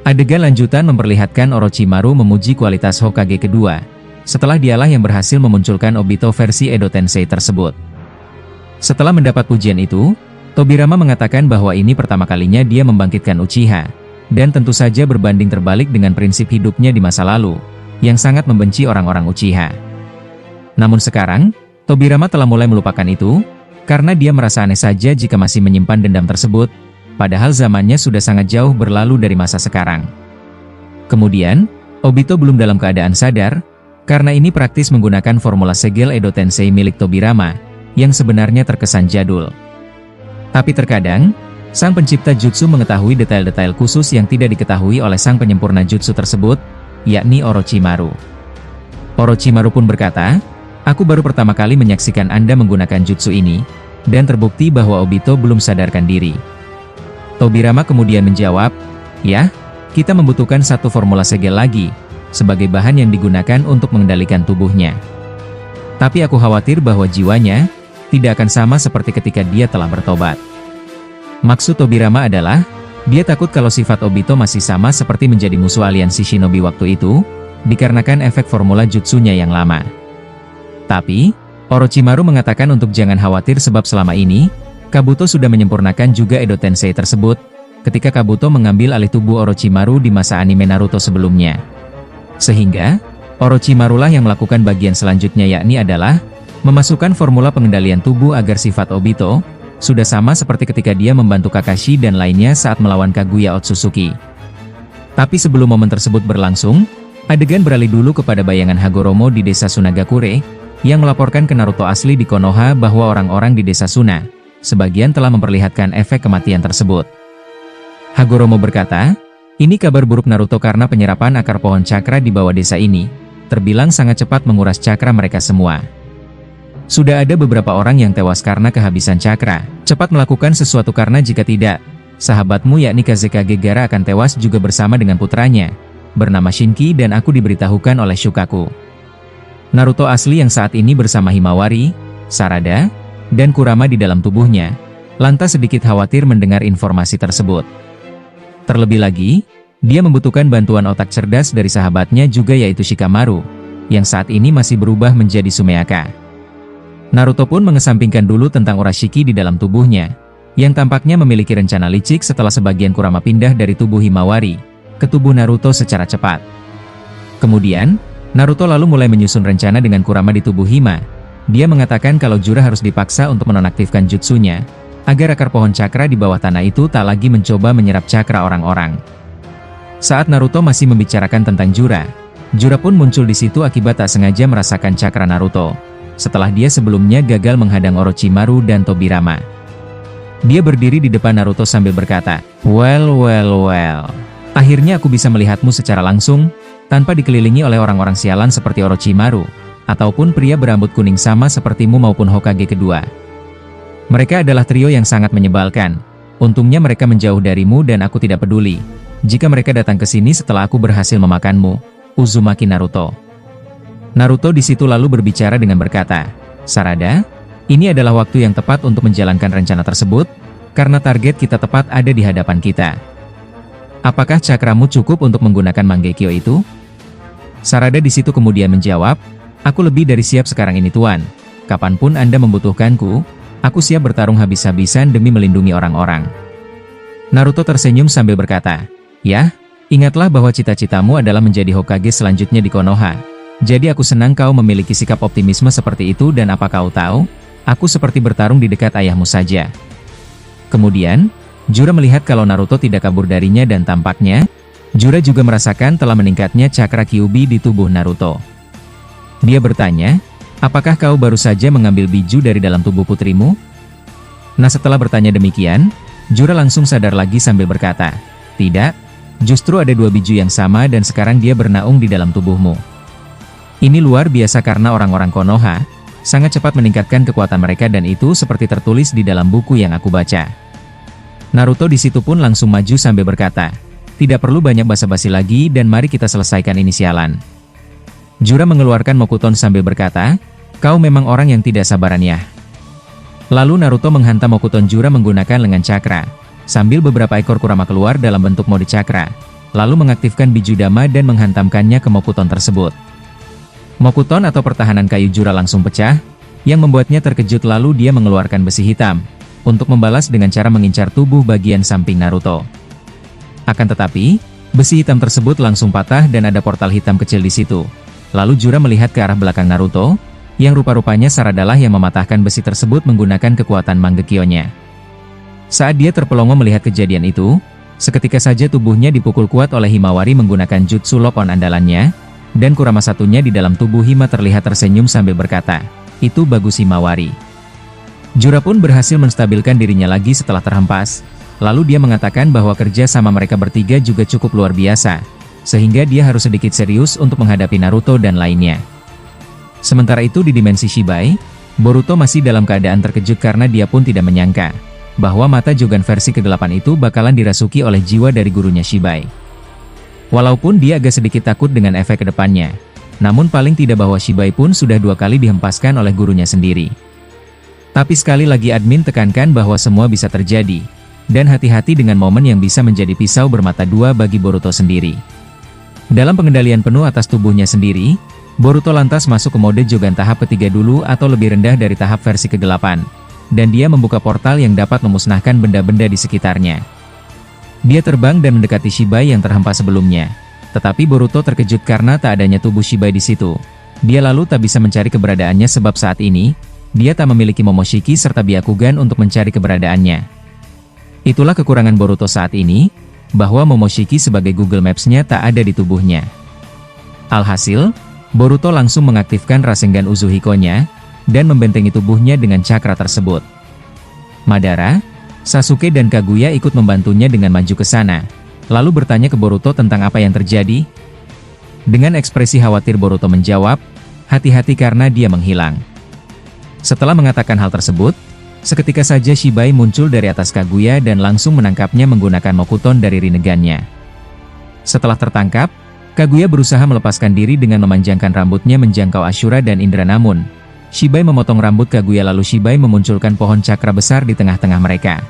Adegan lanjutan memperlihatkan Orochimaru memuji kualitas Hokage kedua, setelah dialah yang berhasil memunculkan Obito versi Edo Tensei tersebut. Setelah mendapat pujian itu, Tobirama mengatakan bahwa ini pertama kalinya dia membangkitkan Uchiha, dan tentu saja berbanding terbalik dengan prinsip hidupnya di masa lalu, yang sangat membenci orang-orang Uchiha. Namun sekarang, Tobirama telah mulai melupakan itu, karena dia merasa aneh saja jika masih menyimpan dendam tersebut, padahal zamannya sudah sangat jauh berlalu dari masa sekarang. Kemudian, Obito belum dalam keadaan sadar, karena ini praktis menggunakan formula segel Edo Tensei milik Tobirama, yang sebenarnya terkesan jadul. Tapi terkadang, sang pencipta jutsu mengetahui detail-detail khusus yang tidak diketahui oleh sang penyempurna jutsu tersebut, yakni Orochimaru. Orochimaru pun berkata, "Aku baru pertama kali menyaksikan Anda menggunakan jutsu ini, dan terbukti bahwa Obito belum sadarkan diri." Tobirama kemudian menjawab, "Ya, kita membutuhkan satu formula segel lagi, sebagai bahan yang digunakan untuk mengendalikan tubuhnya. Tapi aku khawatir bahwa jiwanya tidak akan sama seperti ketika dia telah bertobat." Maksud Tobirama adalah, dia takut kalau sifat Obito masih sama seperti menjadi musuh aliansi shinobi waktu itu, dikarenakan efek formula jutsunya yang lama. Tapi, Orochimaru mengatakan untuk jangan khawatir sebab selama ini, Kabuto sudah menyempurnakan juga Edo Tensei tersebut, ketika Kabuto mengambil alih tubuh Orochimaru di masa anime Naruto sebelumnya. Sehingga, Orochimarulah yang melakukan bagian selanjutnya yakni adalah, memasukkan formula pengendalian tubuh agar sifat Obito, sudah sama seperti ketika dia membantu Kakashi dan lainnya saat melawan Kaguya Otsutsuki. Tapi sebelum momen tersebut berlangsung, adegan beralih dulu kepada bayangan Hagoromo di desa Sunagakure, yang melaporkan ke Naruto asli di Konoha bahwa orang-orang di desa Suna, sebagian telah memperlihatkan efek kematian tersebut. Hagoromo berkata, "Ini kabar buruk Naruto karena penyerapan akar pohon cakra di bawah desa ini, terbilang sangat cepat menguras cakra mereka semua. Sudah ada beberapa orang yang tewas karena kehabisan cakra. Cepat melakukan sesuatu karena jika tidak, sahabatmu yakni Kazekage Gaara akan tewas juga bersama dengan putranya, bernama Shinki dan aku diberitahukan oleh Shukaku." Naruto asli yang saat ini bersama Himawari, Sarada, dan Kurama di dalam tubuhnya, lantas sedikit khawatir mendengar informasi tersebut. Terlebih lagi, dia membutuhkan bantuan otak cerdas dari sahabatnya juga yaitu Shikamaru, yang saat ini masih berubah menjadi Sumeaka. Naruto pun mengesampingkan dulu tentang Urashiki di dalam tubuhnya, yang tampaknya memiliki rencana licik setelah sebagian Kurama pindah dari tubuh Himawari ke tubuh Naruto secara cepat. Kemudian, Naruto lalu mulai menyusun rencana dengan Kurama di tubuh Hima. Dia mengatakan kalau Jura harus dipaksa untuk menonaktifkan jutsunya, agar akar pohon cakra di bawah tanah itu tak lagi mencoba menyerap cakra orang-orang. Saat Naruto masih membicarakan tentang Jura, Jura pun muncul di situ akibat tak sengaja merasakan cakra Naruto, setelah dia sebelumnya gagal menghadang Orochimaru dan Tobirama. Dia berdiri di depan Naruto sambil berkata, well, akhirnya aku bisa melihatmu secara langsung, tanpa dikelilingi oleh orang-orang sialan seperti Orochimaru, ataupun pria berambut kuning sama sepertimu maupun Hokage kedua. Mereka adalah trio yang sangat menyebalkan. Untungnya mereka menjauh darimu dan aku tidak peduli jika mereka datang ke sini setelah aku berhasil memakanmu, Uzumaki Naruto. Naruto di situ lalu berbicara dengan berkata, "Sarada, ini adalah waktu yang tepat untuk menjalankan rencana tersebut, karena target kita tepat ada di hadapan kita. Apakah cakramu cukup untuk menggunakan Mangekyou itu?" Sarada di situ kemudian menjawab, "Aku lebih dari siap sekarang ini Tuan. Kapanpun Anda membutuhkanku, aku siap bertarung habis-habisan demi melindungi orang-orang." Naruto tersenyum sambil berkata, "Ya, ingatlah bahwa cita-citamu adalah menjadi Hokage selanjutnya di Konoha. Jadi aku senang kau memiliki sikap optimisme seperti itu dan apa kau tahu, aku seperti bertarung di dekat ayahmu saja." Kemudian, Jura melihat kalau Naruto tidak kabur darinya dan tampaknya, Jura juga merasakan telah meningkatnya cakra Kyuubi di tubuh Naruto. Dia bertanya, "Apakah kau baru saja mengambil biju dari dalam tubuh putrimu?" Nah setelah bertanya demikian, Jura langsung sadar lagi sambil berkata, "Tidak, justru ada 2 biju yang sama dan sekarang dia bernaung di dalam tubuhmu. Ini luar biasa karena orang-orang Konoha sangat cepat meningkatkan kekuatan mereka dan itu seperti tertulis di dalam buku yang aku baca." Naruto di situ pun langsung maju sambil berkata, "Tidak perlu banyak basa-basi lagi dan mari kita selesaikan ini sialan." Jura mengeluarkan Mokuton sambil berkata, "Kau memang orang yang tidak sabaran ya." Lalu Naruto menghantam Mokuton Jura menggunakan lengan cakra, sambil beberapa ekor Kurama keluar dalam bentuk mode cakra, lalu mengaktifkan biju dama dan menghantamkannya ke Mokuton tersebut. Mokuton atau pertahanan kayu jura langsung pecah, yang membuatnya terkejut lalu dia mengeluarkan besi hitam, untuk membalas dengan cara mengincar tubuh bagian samping Naruto. Akan tetapi, besi hitam tersebut langsung patah dan ada portal hitam kecil di situ. Lalu Jura melihat ke arah belakang Naruto, yang rupa-rupanya Saradalah yang mematahkan besi tersebut menggunakan kekuatan Mangekyou-nya. Saat dia terpelongo melihat kejadian itu, seketika saja tubuhnya dipukul kuat oleh Himawari menggunakan jutsu lock on andalannya, dan Kurama satunya di dalam tubuh Hima terlihat tersenyum sambil berkata, "Itu bagus Himawari." Jura pun berhasil menstabilkan dirinya lagi setelah terhempas, lalu dia mengatakan bahwa kerja sama mereka bertiga juga cukup luar biasa, sehingga dia harus sedikit serius untuk menghadapi Naruto dan lainnya. Sementara itu di dimensi Shibai, Boruto masih dalam keadaan terkejut karena dia pun tidak menyangka bahwa mata Jogan versi ke-8 itu bakalan dirasuki oleh jiwa dari gurunya Shibai. Walaupun dia agak sedikit takut dengan efek kedepannya, namun paling tidak bahwa Shibai pun sudah 2 kali dihempaskan oleh gurunya sendiri. Tapi sekali lagi admin tekankan bahwa semua bisa terjadi, dan hati-hati dengan momen yang bisa menjadi pisau bermata dua bagi Boruto sendiri. Dalam pengendalian penuh atas tubuhnya sendiri, Boruto lantas masuk ke mode Jogan tahap ketiga dulu atau lebih rendah dari tahap versi ke-8, dan dia membuka portal yang dapat memusnahkan benda-benda di sekitarnya. Dia terbang dan mendekati Shibai yang terhempas sebelumnya, tetapi Boruto terkejut karena tak adanya tubuh Shibai di situ. Dia lalu tak bisa mencari keberadaannya sebab saat ini, dia tak memiliki Momoshiki serta Byakugan untuk mencari keberadaannya. Itulah kekurangan Boruto saat ini, bahwa Momoshiki sebagai Google Maps-nya tak ada di tubuhnya. Alhasil, Boruto langsung mengaktifkan Rasengan Uzuhiko-nya, dan membentengi tubuhnya dengan cakra tersebut. Madara, Sasuke dan Kaguya ikut membantunya dengan maju ke sana, lalu bertanya ke Boruto tentang apa yang terjadi. Dengan ekspresi khawatir Boruto menjawab, hati-hati karena dia menghilang. Setelah mengatakan hal tersebut, seketika saja Shibai muncul dari atas Kaguya dan langsung menangkapnya menggunakan Mokuton dari Rinnegan-nya. Setelah tertangkap, Kaguya berusaha melepaskan diri dengan memanjangkan rambutnya menjangkau Ashura dan Indra, namun Shibai memotong rambut Kaguya lalu Shibai memunculkan pohon cakra besar di tengah-tengah mereka.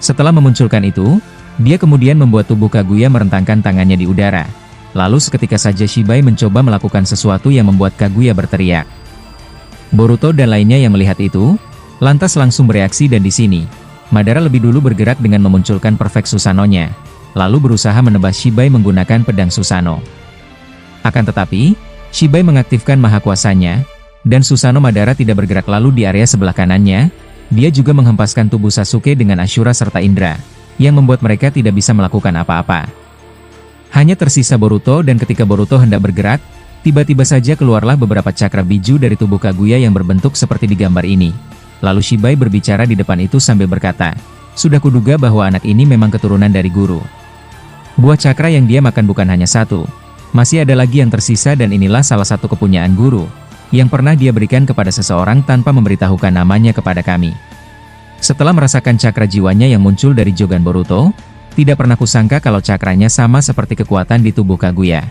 Setelah memunculkan itu, dia kemudian membuat tubuh Kaguya merentangkan tangannya di udara. Lalu seketika saja Shibai mencoba melakukan sesuatu yang membuat Kaguya berteriak. Boruto dan lainnya yang melihat itu, lantas langsung bereaksi dan di sini, Madara lebih dulu bergerak dengan memunculkan Perfect Susanoo-nya, lalu berusaha menebas Shibai menggunakan pedang Susanoo. Akan tetapi, Shibai mengaktifkan maha kuasanya, dan Susanoo Madara tidak bergerak lalu di area sebelah kanannya, dia juga menghempaskan tubuh Sasuke dengan Ashura serta Indra, yang membuat mereka tidak bisa melakukan apa-apa. Hanya tersisa Boruto dan ketika Boruto hendak bergerak, tiba-tiba saja keluarlah beberapa cakra biju dari tubuh Kaguya yang berbentuk seperti di gambar ini. Lalu Shibai berbicara di depan itu sambil berkata, "Sudah kuduga bahwa anak ini memang keturunan dari guru. Buah cakra yang dia makan bukan hanya satu, masih ada lagi yang tersisa dan inilah salah satu kepunyaan guru, yang pernah dia berikan kepada seseorang tanpa memberitahukan namanya kepada kami." Setelah merasakan cakra jiwanya yang muncul dari Jogan Boruto, tidak pernah kusangka kalau cakranya sama seperti kekuatan di tubuh Kaguya.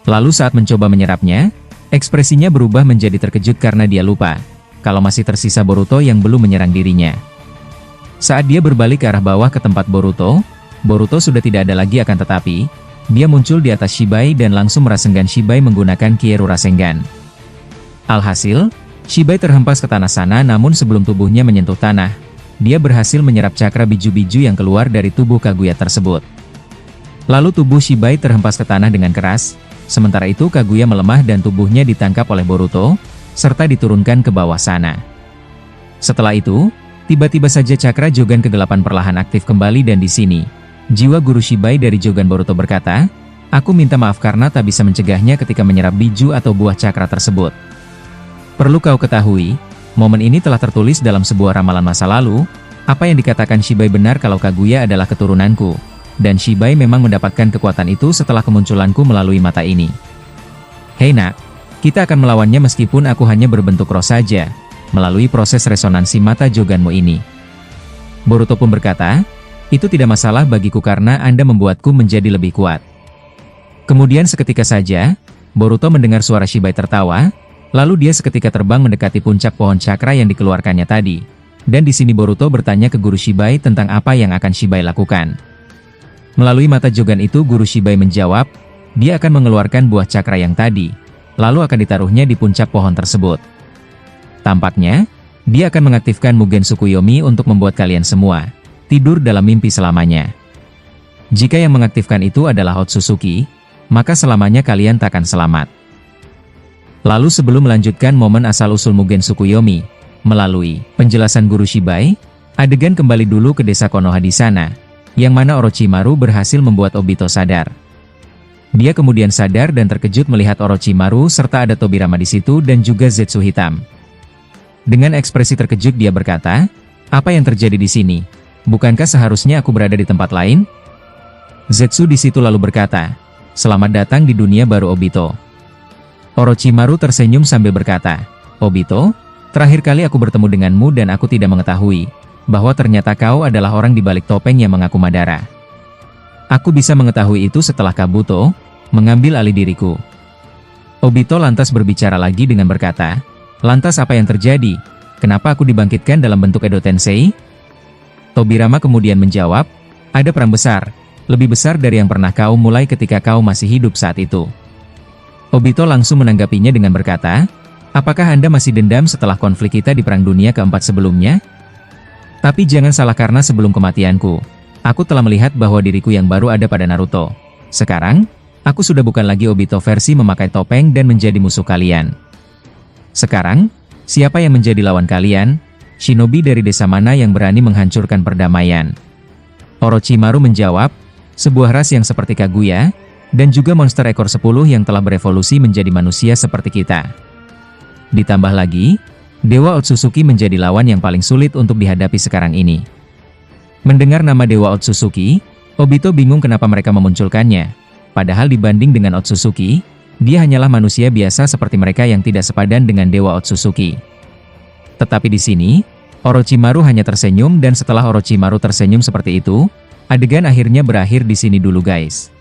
Lalu saat mencoba menyerapnya, ekspresinya berubah menjadi terkejut karena dia lupa kalau masih tersisa Boruto yang belum menyerang dirinya. Saat dia berbalik ke arah bawah ke tempat Boruto, Boruto sudah tidak ada lagi akan tetapi, dia muncul di atas Shibai dan langsung merasengan Shibai menggunakan Kieru Rasengan. Alhasil, Shibai terhempas ke tanah sana namun sebelum tubuhnya menyentuh tanah, dia berhasil menyerap cakra biju-biju yang keluar dari tubuh Kaguya tersebut. Lalu tubuh Shibai terhempas ke tanah dengan keras, sementara itu Kaguya melemah dan tubuhnya ditangkap oleh Boruto, serta diturunkan ke bawah sana. Setelah itu, tiba-tiba saja cakra Jogan ke-8 perlahan aktif kembali dan di sini, jiwa guru Shibai dari Jogan Boruto berkata, "Aku minta maaf karena tak bisa mencegahnya ketika menyerap biju atau buah cakra tersebut. Perlu kau ketahui, momen ini telah tertulis dalam sebuah ramalan masa lalu, apa yang dikatakan Shibai benar kalau Kaguya adalah keturunanku, dan Shibai memang mendapatkan kekuatan itu setelah kemunculanku melalui mata ini. Hei nak, kita akan melawannya meskipun aku hanya berbentuk roh saja, melalui proses resonansi mata Joganmu ini." Boruto pun berkata, "Itu tidak masalah bagiku karena Anda membuatku menjadi lebih kuat." Kemudian seketika saja, Boruto mendengar suara Shibai tertawa, lalu dia seketika terbang mendekati puncak pohon cakra yang dikeluarkannya tadi. Dan di sini Boruto bertanya ke guru Shibai tentang apa yang akan Shibai lakukan. Melalui mata Jogan itu Guru Shibai menjawab, dia akan mengeluarkan buah cakra yang tadi, lalu akan ditaruhnya di puncak pohon tersebut. Tampaknya, dia akan mengaktifkan Mugen Tsukuyomi untuk membuat kalian semua tidur dalam mimpi selamanya. Jika yang mengaktifkan itu adalah Otsutsuki, maka selamanya kalian takkan selamat. Lalu sebelum melanjutkan momen asal-usul Mugen Tsukuyomi, melalui penjelasan Guru Shibai, adegan kembali dulu ke desa Konoha di sana, yang mana Orochimaru berhasil membuat Obito sadar. Dia kemudian sadar dan terkejut melihat Orochimaru serta ada Tobirama di situ dan juga Zetsu hitam. Dengan ekspresi terkejut dia berkata, "Apa yang terjadi di sini? Bukankah seharusnya aku berada di tempat lain?" Zetsu di situ lalu berkata, "Selamat datang di dunia baru Obito." Orochimaru tersenyum sambil berkata, "Obito, terakhir kali aku bertemu denganmu dan aku tidak mengetahui bahwa ternyata kau adalah orang di balik topeng yang mengaku Madara. Aku bisa mengetahui itu setelah Kabuto mengambil alih diriku." Obito lantas berbicara lagi dengan berkata, "Lantas apa yang terjadi? Kenapa aku dibangkitkan dalam bentuk Edo Tensei?" Tobirama kemudian menjawab, "Ada perang besar, lebih besar dari yang pernah kau mulai ketika kau masih hidup saat itu." Obito langsung menanggapinya dengan berkata, "Apakah Anda masih dendam setelah konflik kita di Perang Dunia keempat sebelumnya? Tapi jangan salah karena sebelum kematianku, aku telah melihat bahwa diriku yang baru ada pada Naruto. Sekarang, aku sudah bukan lagi Obito versi memakai topeng dan menjadi musuh kalian. Sekarang, siapa yang menjadi lawan kalian? Shinobi dari desa mana yang berani menghancurkan perdamaian?" Orochimaru menjawab, "Sebuah ras yang seperti Kaguya, dan juga monster ekor 10 yang telah berevolusi menjadi manusia seperti kita. Ditambah lagi, Dewa Otsutsuki menjadi lawan yang paling sulit untuk dihadapi sekarang ini." Mendengar nama Dewa Otsutsuki, Obito bingung kenapa mereka memunculkannya. Padahal dibanding dengan Otsutsuki, dia hanyalah manusia biasa seperti mereka yang tidak sepadan dengan Dewa Otsutsuki. Tetapi di sini, Orochimaru hanya tersenyum dan setelah Orochimaru tersenyum seperti itu, adegan akhirnya berakhir di sini dulu guys.